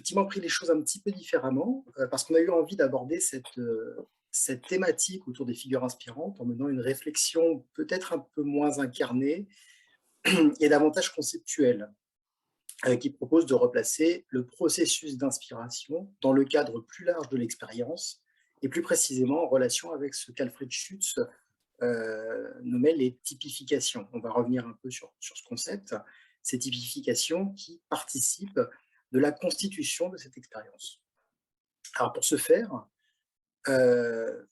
effectivement pris les choses un petit peu différemment, parce qu'on a eu envie d'aborder cette thématique autour des figures inspirantes en menant une réflexion peut-être un peu moins incarnée et davantage conceptuelle, qui propose de replacer le processus d'inspiration dans le cadre plus large de l'expérience et plus précisément en relation avec ce qu'Alfred Schutz nommait les typifications. On va revenir un peu sur ce concept, ces typifications qui participent de la constitution de cette expérience. Alors pour ce faire, euh,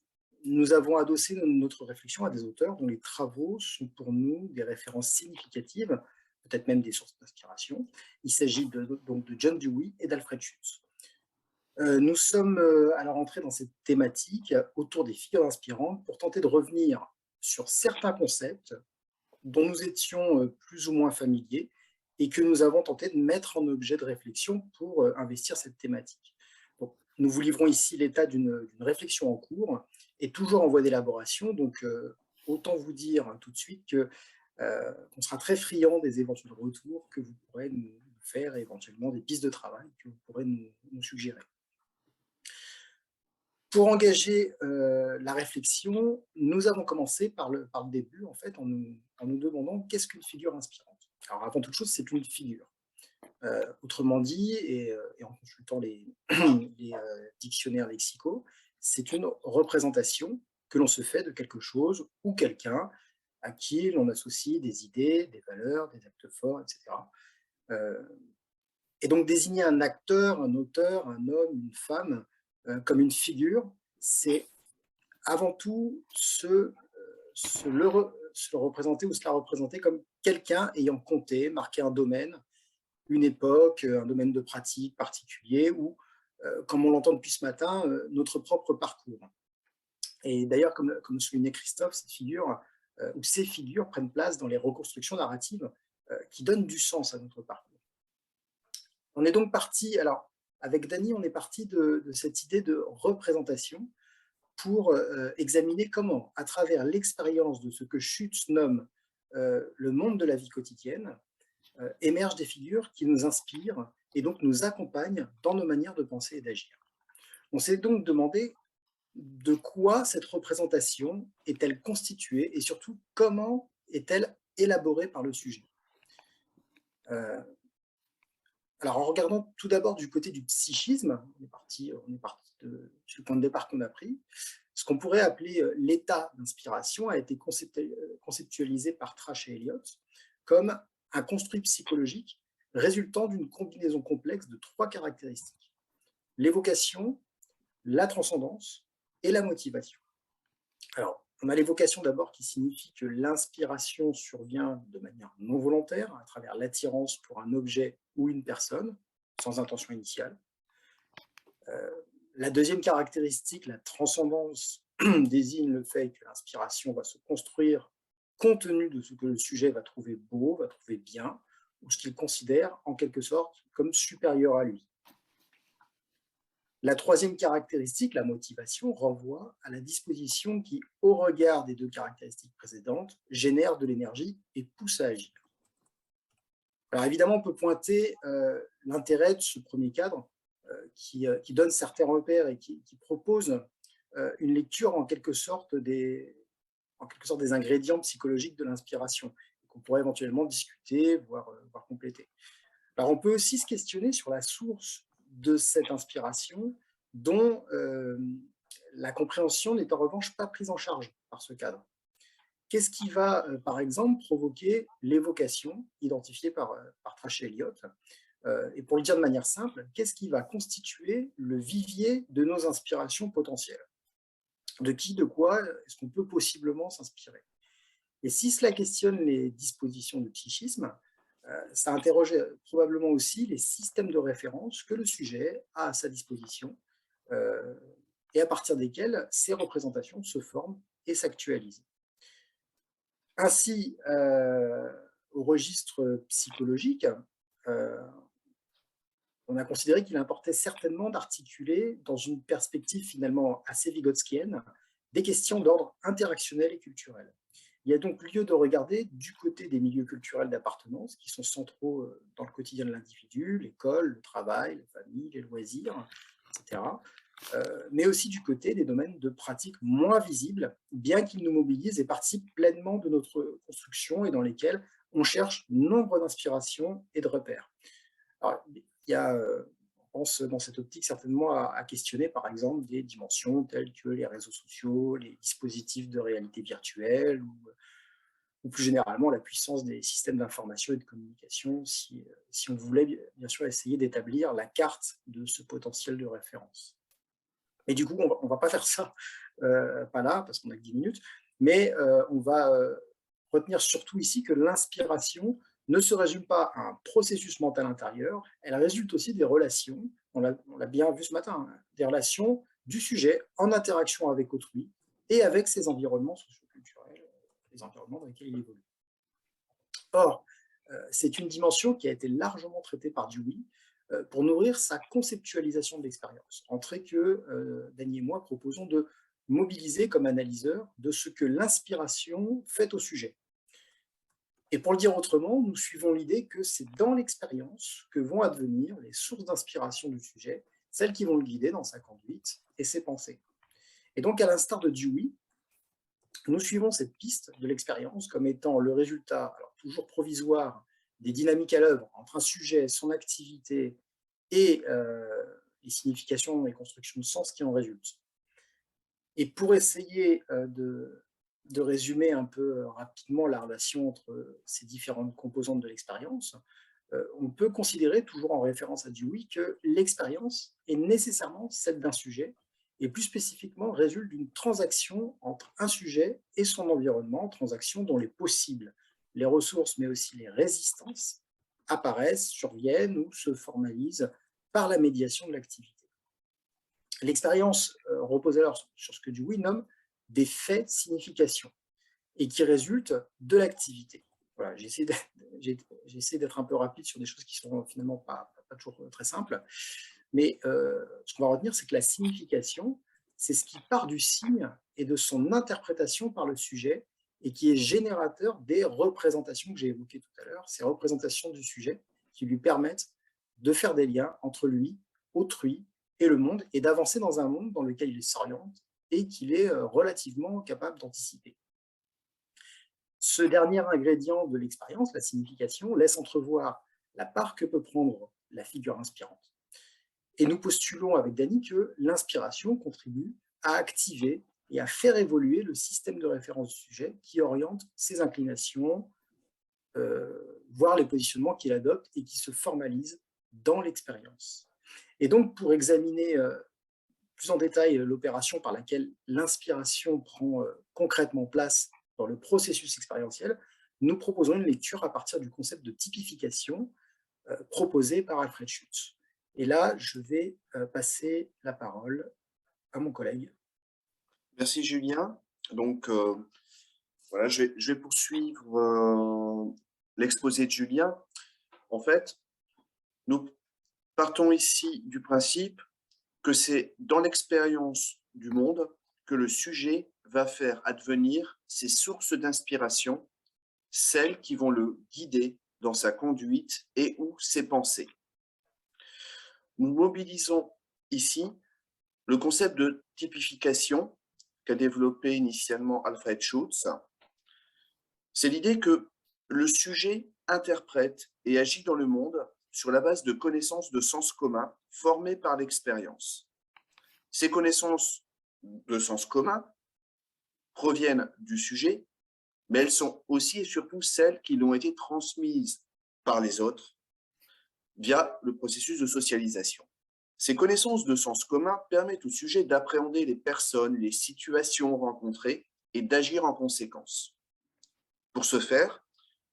nous avons adossé notre réflexion à des auteurs dont les travaux sont pour nous des références significatives, peut-être même des sources d'inspiration. Il s'agit donc de John Dewey et d'Alfred Schutz. Nous sommes alors entrés dans cette thématique autour des figures inspirantes pour tenter de revenir sur certains concepts dont nous étions plus ou moins familiers et que nous avons tenté de mettre en objet de réflexion pour investir cette thématique. Donc, nous vous livrons ici l'état d'une réflexion en cours et toujours en voie d'élaboration, donc autant vous dire tout de suite qu'on sera très friand des éventuels retours que vous pourrez nous faire et éventuellement des pistes de travail que vous pourrez nous suggérer. Pour engager la réflexion, nous avons commencé par le début, en fait, en nous demandant qu'est-ce qu'une figure inspirante. Alors, avant toute chose, c'est une figure. Autrement dit, et en consultant les, les dictionnaires lexicaux, c'est une représentation que l'on se fait de quelque chose ou quelqu'un à qui l'on associe des idées, des valeurs, des actes forts, etc. Et donc, désigner un acteur, un auteur, un homme, une femme, comme une figure, c'est avant tout se le représenter ou se la représenter comme quelqu'un ayant compté, marqué un domaine, une époque, un domaine de pratique particulier, ou, comme on l'entend depuis ce matin, notre propre parcours. Et d'ailleurs, comme soulignait Christophe, cette figure, ou ces figures prennent place dans les reconstructions narratives qui donnent du sens à notre parcours. On est donc parti, alors avec Dany, on est parti de cette idée de représentation pour examiner comment, à travers l'expérience de ce que Schutz nomme le monde de la vie quotidienne, émergent des figures qui nous inspirent et donc nous accompagnent dans nos manières de penser et d'agir. On s'est donc demandé de quoi cette représentation est-elle constituée et surtout comment est-elle élaborée par le sujet. Alors, en regardant tout d'abord du côté du psychisme, on est parti du point de départ qu'on a pris, ce qu'on pourrait appeler l'état d'inspiration a été conceptualisé par Trash et Eliot comme un construit psychologique résultant d'une combinaison complexe de trois caractéristiques: l'évocation, la transcendance et la motivation. Alors, on a l'évocation d'abord qui signifie que l'inspiration survient de manière non volontaire à travers l'attirance pour un objet ou une personne, sans intention initiale. La deuxième caractéristique, la transcendance, désigne le fait que l'inspiration va se construire compte tenu de ce que le sujet va trouver beau, va trouver bien, ou ce qu'il considère en quelque sorte comme supérieur à lui. La troisième caractéristique, la motivation, renvoie à la disposition qui, au regard des deux caractéristiques précédentes, génère de l'énergie et pousse à agir. Alors évidemment, on peut pointer l'intérêt de ce premier cadre qui donne certains repères et qui propose une lecture en quelque sorte des ingrédients psychologiques de l'inspiration, qu'on pourrait éventuellement discuter, voire compléter. Alors on peut aussi se questionner sur la source de cette inspiration dont la compréhension n'est en revanche pas prise en charge par ce cadre. Qu'est-ce qui va, par exemple, provoquer l'évocation identifiée par Trash et Eliot? Et pour le dire de manière simple, qu'est-ce qui va constituer le vivier de nos inspirations potentielles? De qui, de quoi est-ce qu'on peut possiblement s'inspirer? Et si cela questionne les dispositions de psychisme, ça interroge probablement aussi les systèmes de référence que le sujet a à sa disposition et à partir desquels ces représentations se forment et s'actualisent. Ainsi, au registre psychologique, on a considéré qu'il importait certainement d'articuler, dans une perspective finalement assez vygotskienne, des questions d'ordre interactionnel et culturel. Il y a donc lieu de regarder du côté des milieux culturels d'appartenance qui sont centraux dans le quotidien de l'individu, l'école, le travail, la famille, les loisirs, etc. Mais aussi du côté des domaines de pratique moins visibles, bien qu'ils nous mobilisent et participent pleinement de notre construction et dans lesquels on cherche nombre d'inspirations et de repères. Alors, il y a, on pense dans cette optique certainement à questionner par exemple des dimensions telles que les réseaux sociaux, les dispositifs de réalité virtuelle ou plus généralement la puissance des systèmes d'information et de communication si on voulait bien sûr essayer d'établir la carte de ce potentiel de référence. Et du coup, on va pas faire ça, pas là, parce qu'on a que 10 minutes, mais on va retenir surtout ici que l'inspiration ne se résume pas à un processus mental intérieur, elle résulte aussi des relations, on l'a bien vu ce matin, hein, des relations du sujet en interaction avec autrui et avec ses environnements socioculturels, les environnements dans lesquels il évolue. Or, c'est une dimension qui a été largement traitée par Dewey pour nourrir sa conceptualisation de l'expérience, en trait que Dany et moi proposons de mobiliser comme analyseur de ce que l'inspiration fait au sujet. Et pour le dire autrement, nous suivons l'idée que c'est dans l'expérience que vont advenir les sources d'inspiration du sujet, celles qui vont le guider dans sa conduite et ses pensées. Et donc, à l'instar de Dewey, nous suivons cette piste de l'expérience comme étant le résultat, alors toujours provisoire, des dynamiques à l'œuvre entre un sujet, son activité et les significations et constructions de sens qui en résultent. Et pour essayer de résumer un peu rapidement la relation entre ces différentes composantes de l'expérience, on peut considérer, toujours en référence à Dewey, que l'expérience est nécessairement celle d'un sujet, et plus spécifiquement résulte d'une transaction entre un sujet et son environnement, transaction dont les possibles, les ressources, mais aussi les résistances, apparaissent, surviennent ou se formalisent par la médiation de l'activité. L'expérience repose alors sur ce que Dewey nomme des faits signification, et qui résultent de l'activité. Voilà, j'essaie d'être un peu rapide sur des choses qui sont finalement pas toujours très simples, mais ce qu'on va retenir, c'est que la signification, c'est ce qui part du signe et de son interprétation par le sujet et qui est générateur des représentations que j'ai évoquées tout à l'heure, ces représentations du sujet qui lui permettent de faire des liens entre lui, autrui et le monde et d'avancer dans un monde dans lequel il s'oriente et qu'il est relativement capable d'anticiper. Ce dernier ingrédient de l'expérience, la signification, laisse entrevoir la part que peut prendre la figure inspirante. Et nous postulons avec Dany que l'inspiration contribue à activer et à faire évoluer le système de référence du sujet qui oriente ses inclinations, voire les positionnements qu'il adopte et qui se formalisent dans l'expérience. Et donc, pour examiner plus en détail l'opération par laquelle l'inspiration prend concrètement place dans le processus expérientiel, nous proposons une lecture à partir du concept de typification proposé par Alfred Schutz. Et là, je vais passer la parole à mon collègue. Merci Julien. Donc voilà, je vais poursuivre l'exposé de Julien. En fait, nous partons ici du principe que c'est dans l'expérience du monde que le sujet va faire advenir ses sources d'inspiration, celles qui vont le guider dans sa conduite et ou ses pensées. Nous mobilisons ici le concept de typification qu'a développé initialement Alfred Schutz. C'est l'idée que le sujet interprète et agit dans le monde sur la base de connaissances de sens commun formées par l'expérience. Ces connaissances de sens commun proviennent du sujet, mais elles sont aussi et surtout celles qui lui ont été transmises par les autres via le processus de socialisation. Ces connaissances de sens commun permettent au sujet d'appréhender les personnes, les situations rencontrées et d'agir en conséquence. Pour ce faire,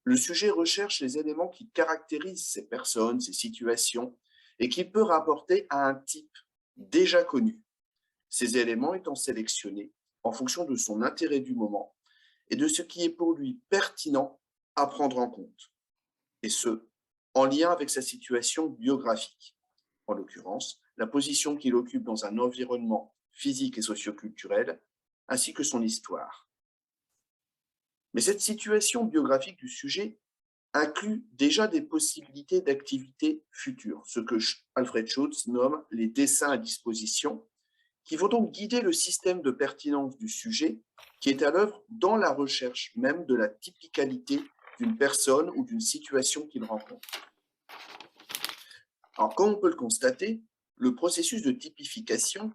le sujet recherche les éléments qui caractérisent ces personnes, ces situations, et qu'il peut rapporter à un type déjà connu. Ces éléments étant sélectionnés en fonction de son intérêt du moment et de ce qui est pour lui pertinent à prendre en compte, et ce, en lien avec sa situation biographique, en l'occurrence, la position qu'il occupe dans un environnement physique et socioculturel, ainsi que son histoire. Mais cette situation biographique du sujet inclut déjà des possibilités d'activités futures, ce que Alfred Schultz nomme les dessins à disposition, qui vont donc guider le système de pertinence du sujet qui est à l'œuvre dans la recherche même de la typicalité d'une personne ou d'une situation qu'il rencontre. Alors, comme on peut le constater, le processus de typification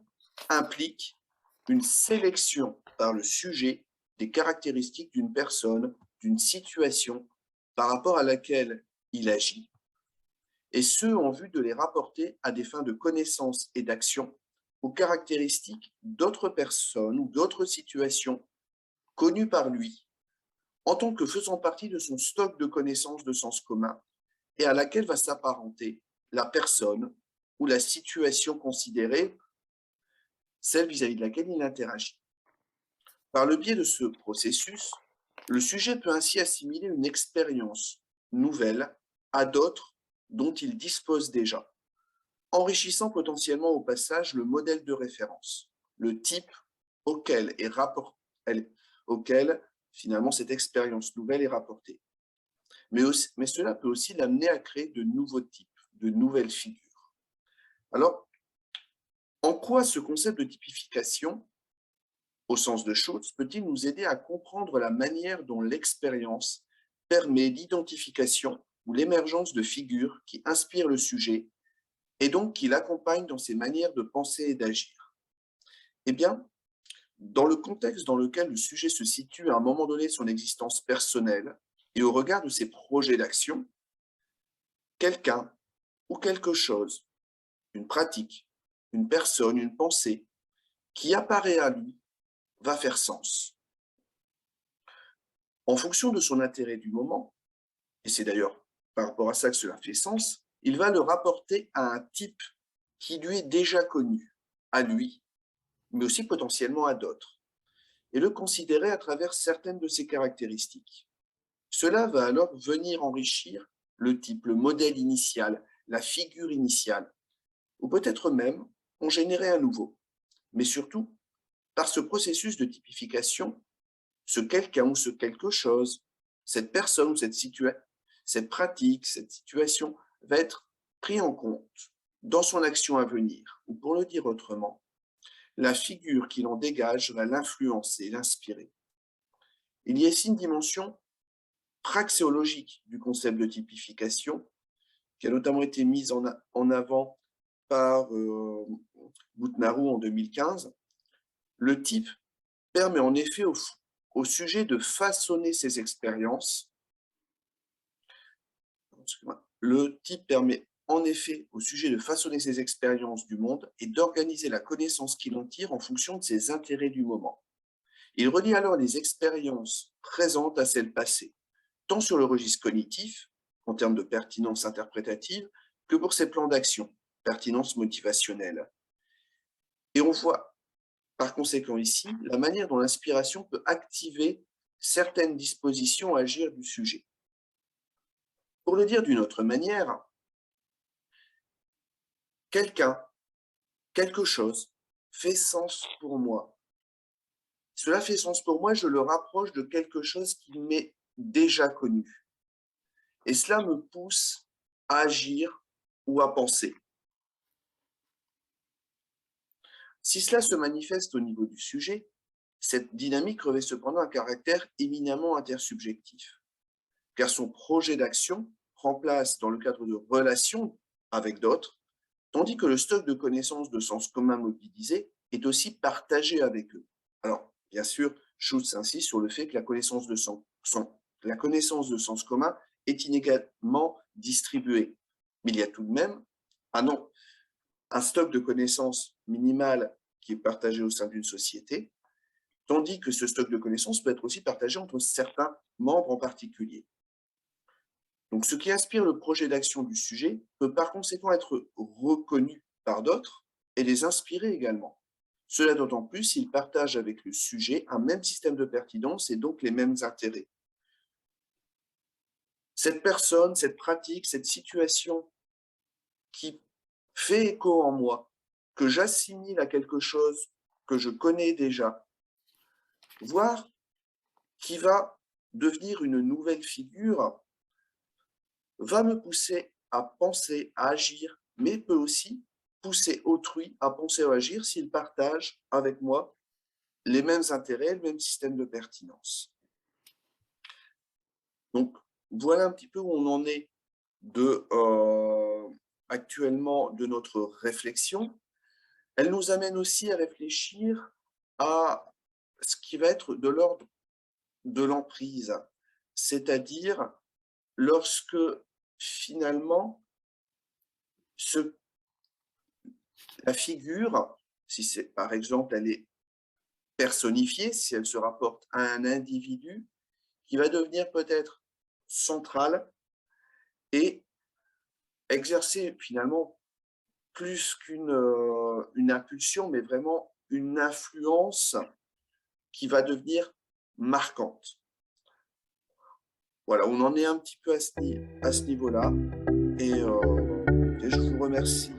implique une sélection par le sujet des caractéristiques d'une personne, d'une situation par rapport à laquelle il agit, et ce en vue de les rapporter à des fins de connaissance et d'action aux caractéristiques d'autres personnes ou d'autres situations connues par lui, en tant que faisant partie de son stock de connaissances de sens commun et à laquelle va s'apparenter la personne ou la situation considérée, celle vis-à-vis de laquelle il interagit. Par le biais de ce processus, le sujet peut ainsi assimiler une expérience nouvelle à d'autres dont il dispose déjà, enrichissant potentiellement au passage le modèle de référence, le type auquel finalement cette expérience nouvelle est rapportée. Mais cela peut aussi l'amener à créer de nouveaux types, de nouvelles figures. Alors, en quoi ce concept de typification, au sens de Schultz, peut-il nous aider à comprendre la manière dont l'expérience permet l'identification ou l'émergence de figures qui inspirent le sujet et donc qui l'accompagnent dans ses manières de penser et d'agir? Eh bien, dans le contexte dans lequel le sujet se situe à un moment donné de son existence personnelle et au regard de ses projets d'action, quelqu'un ou quelque chose, une pratique, une personne, une pensée qui apparaît à lui va faire sens. En fonction de son intérêt du moment, et c'est d'ailleurs par rapport à ça que cela fait sens, il va le rapporter à un type qui lui est déjà connu, à lui, mais aussi potentiellement à d'autres, et le considérer à travers certaines de ses caractéristiques. Cela va alors venir enrichir le type, le modèle initial, la figure initiale, ou peut-être même en générer un nouveau. Mais surtout, par ce processus de typification, ce quelqu'un ou ce quelque chose, cette personne ou cette pratique, cette situation va être pris en compte dans son action à venir, ou pour le dire autrement, la figure qu'il en dégage va l'influencer, l'inspirer. Il y a ici une dimension praxéologique du concept de typification, qui a notamment été mise en avant par Boutnarou en 2015. Le type permet en effet au sujet de façonner ses expériences. Le type permet en effet au sujet de façonner ses expériences du monde et d'organiser la connaissance qu'il en tire en fonction de ses intérêts du moment. Il relie alors les expériences présentes à celles passées, tant sur le registre cognitif, en termes de pertinence interprétative, que pour ses plans d'action, pertinence motivationnelle. Et on voit par conséquent ici la manière dont l'inspiration peut activer certaines dispositions à agir du sujet. Pour le dire d'une autre manière, quelqu'un, quelque chose fait sens pour moi. Cela fait sens pour moi, je le rapproche de quelque chose qui m'est déjà connu. Et cela me pousse à agir ou à penser. Si cela se manifeste au niveau du sujet, cette dynamique revêt cependant un caractère éminemment intersubjectif, car son projet d'action prend place dans le cadre de relations avec d'autres, tandis que le stock de connaissances de sens commun mobilisé est aussi partagé avec eux. Alors, bien sûr, Schultz insiste sur le fait que la connaissance de sens commun est inégalement distribuée. Mais il y a tout de même un stock de connaissances minimales qui est partagé au sein d'une société, tandis que ce stock de connaissances peut être aussi partagé entre certains membres en particulier. Donc, ce qui inspire le projet d'action du sujet peut par conséquent être reconnu par d'autres et les inspirer également. Cela d'autant plus s'ils partagent avec le sujet un même système de pertinence et donc les mêmes intérêts. Cette personne, cette pratique, cette situation qui fait écho en moi, que j'assimile à quelque chose que je connais déjà, voire qui va devenir une nouvelle figure va me pousser à penser, à agir, mais peut aussi pousser autrui à penser ou agir s'il partage avec moi les mêmes intérêts, le même système de pertinence. Donc, voilà un petit peu où on en est actuellement de notre réflexion. Elle nous amène aussi à réfléchir à ce qui va être de l'ordre de l'emprise, c'est-à-dire lorsque finalement la figure, si c'est par exemple elle est personnifiée, si elle se rapporte à un individu, qui va devenir peut-être central et exercer finalement plus une impulsion, mais vraiment une influence qui va devenir marquante. Voilà, on en est un petit peu à ce niveau-là et je vous remercie